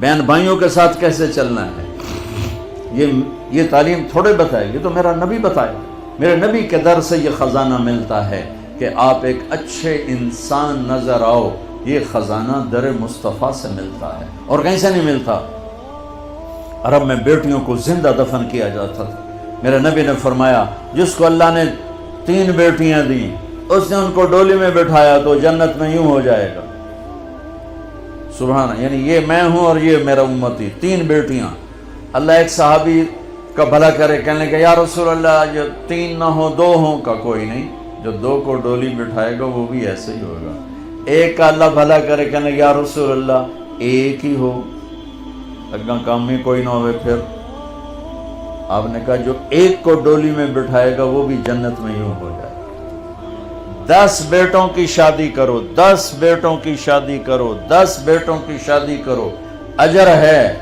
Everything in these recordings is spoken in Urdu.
بہن بھائیوں کے ساتھ کیسے چلنا ہے، یہ تعلیم تھوڑے بتائے، یہ تو میرا نبی بتائے. میرے نبی کے در سے یہ خزانہ ملتا ہے کہ آپ ایک اچھے انسان نظر آؤ. یہ خزانہ در مصطفیٰ سے ملتا ہے اور کہیں سے نہیں ملتا. عرب میں بیٹیوں کو زندہ دفن کیا جاتا تھا. میرے نبی نے فرمایا جس کو اللہ نے 3 بیٹیاں دیں اس نے ان کو ڈولی میں بٹھایا تو جنت میں یوں ہو جائے گا. سبحان، یعنی یہ میں ہوں اور یہ میرا امتی، 3 بیٹیاں. اللہ ایک صحابی کا بھلا کرے، کہنے لگا یا رسول اللہ جو 3 نہ ہو 2 ہوں. کا کوئی نہیں، جو 2 کو ڈولی بٹھائے گا وہ بھی ایسے ہی ہوگا. ایک کا اللہ بھلا کرے، کہنے لگا یا رسول اللہ ایک ہی ہو، اگاں کام میں کوئی نہ ہوئے. پھر آپ نے کہا جو ایک کو ڈولی میں بٹھائے گا وہ بھی جنت میں یوں ہو جائے. 10 بیٹوں کی شادی کرو، 10 بیٹوں کی شادی کرو، 10 بیٹوں کی شادی کرو، اجر ہے،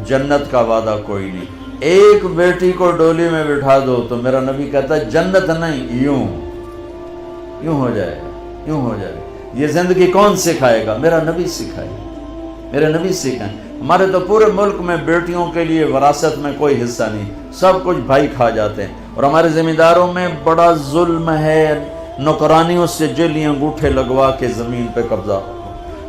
جنت کا وعدہ کوئی نہیں. ایک بیٹی کو ڈولی میں بٹھا دو تو میرا نبی کہتا ہے جنت نہیں، یوں ہو جائے گا، یوں ہو جائے گا. یہ زندگی کون سکھائے گا؟ میرا نبی سکھائے، میرے نبی سکھائیں. ہمارے تو پورے ملک میں بیٹیوں کے لیے وراثت میں کوئی حصہ نہیں، سب کچھ بھائی کھا جاتے ہیں. اور ہمارے ذمہ داروں میں بڑا ظلم ہے، نوکرانیوں سے جیلی انگوٹھے لگوا کے زمین پہ قبضہ.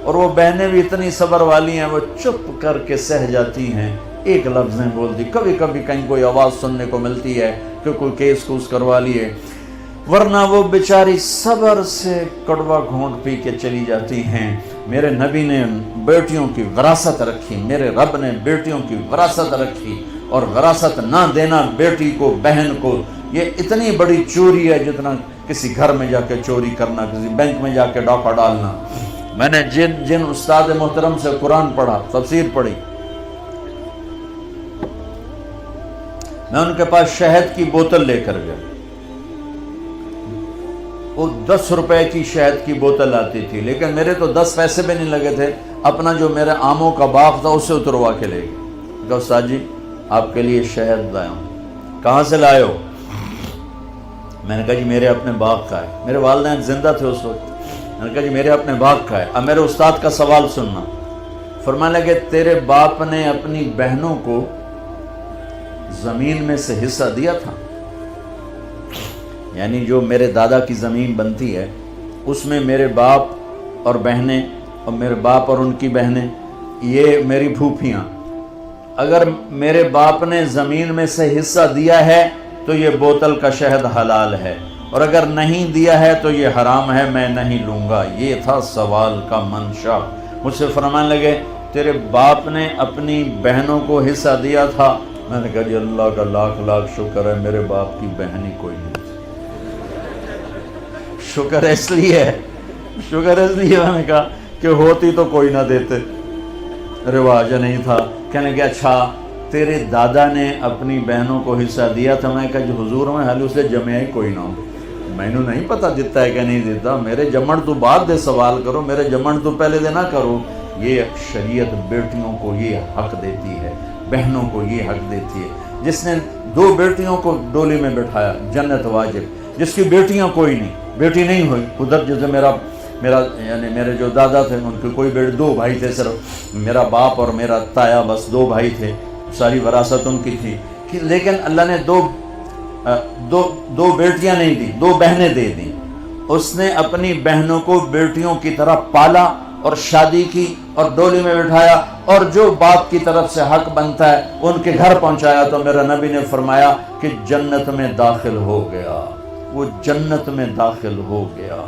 اور وہ بہنیں بھی اتنی صبر والی ہیں، وہ چپ کر کے سہ جاتی ہیں، ایک لفظ نہیں بولتی. کبھی کبھی کہیں کوئی آواز سننے کو ملتی ہے کہ کوئی کیس کوس کروا لیے، ورنہ وہ بیچاری صبر سے کڑوا گھونٹ پی کے چلی جاتی ہیں. میرے نبی نے بیٹیوں کی وراثت رکھی، میرے رب نے بیٹیوں کی وراثت رکھی. اور وراثت نہ دینا بیٹی کو، بہن کو، یہ اتنی بڑی چوری ہے جتنا کسی گھر میں جا کے چوری کرنا، کسی بینک میں جا کے ڈاکہ ڈالنا. میں نے جن استاد محترم سے قرآن پڑھا، تفسیر پڑھی، میں ان کے پاس شہد کی بوتل لے کر گیا. وہ 10 روپے کی شہد کی بوتل آتی تھی، لیکن میرے تو 10 پیسے بھی نہیں لگے تھے. اپنا جو میرے آموں کا باغ تھا اسے اتروا کے لے گئے. کہا استاد جی آپ کے لیے شہد لایا ہوں. کہاں سے لائے ہو؟ میں نے کہا جی میرے اپنے باغ کا ہے. میرے والدین زندہ تھے اس وقت. میں نے کہا جی میرے اپنے باغ کا ہے. اب میرے استاد کا سوال سننا. فرمانے لگے تیرے باپ نے اپنی بہنوں کو زمین میں سے حصہ دیا تھا، یعنی جو میرے دادا کی زمین بنتی ہے اس میں میرے باپ اور بہنیں اور میرے باپ اور ان کی بہنیں، یہ میری پھوپھیاں، اگر میرے باپ نے زمین میں سے حصہ دیا ہے تو یہ بوتل کا شہد حلال ہے، اور اگر نہیں دیا ہے تو یہ حرام ہے، میں نہیں لوں گا. یہ تھا سوال کا منشا. مجھ سے فرمانے لگے تیرے باپ نے اپنی بہنوں کو حصہ دیا تھا. میں نے کہا جی اللہ کا لاکھ لاکھ شکر ہے میرے باپ کی بہن ہی کوئی نہیں. شکر اس لیے میں نے کہا کہ ہوتی تو کوئی نہ دیتے، رواج نہیں تھا. کہنے کہ اچھا تیرے دادا نے اپنی بہنوں کو حصہ دیا تھا. میں کہا جو حضور میں حال اسے جمع ہی کوئی نہ ہو، میں نے نہیں پتا دیتا ہے کہ نہیں دیتا. میرے جمن تو بعد دے سوال کرو، میرے جمن تو پہلے دے نہ کرو. یہ شریعت بیٹیوں کو یہ حق دیتی ہے، بہنوں کو یہ حق دیتی ہے. جس نے 2 بیٹیوں کو ڈولی میں بٹھایا جنت واجب. جس کی بیٹیاں کوئی نہیں، بیٹی نہیں ہوئی، ادھر جیسے میرا یعنی میرے جو دادا تھے ان کے کوئی بیٹے، 2 بھائی تھے صرف، میرا باپ اور میرا تایا، بس 2 بھائی تھے، ساری وراثت ان کی تھی. لیکن اللہ نے دو بیٹیاں نہیں دی، 2 بہنیں دے دیں. اس نے اپنی بہنوں کو بیٹیوں کی طرح پالا اور شادی کی اور ڈولی میں بٹھایا، اور جو باپ کی طرف سے حق بنتا ہے ان کے گھر پہنچایا. تو میرا نبی نے فرمایا کہ جنت میں داخل ہو گیا، وہ جنت میں داخل ہو گیا.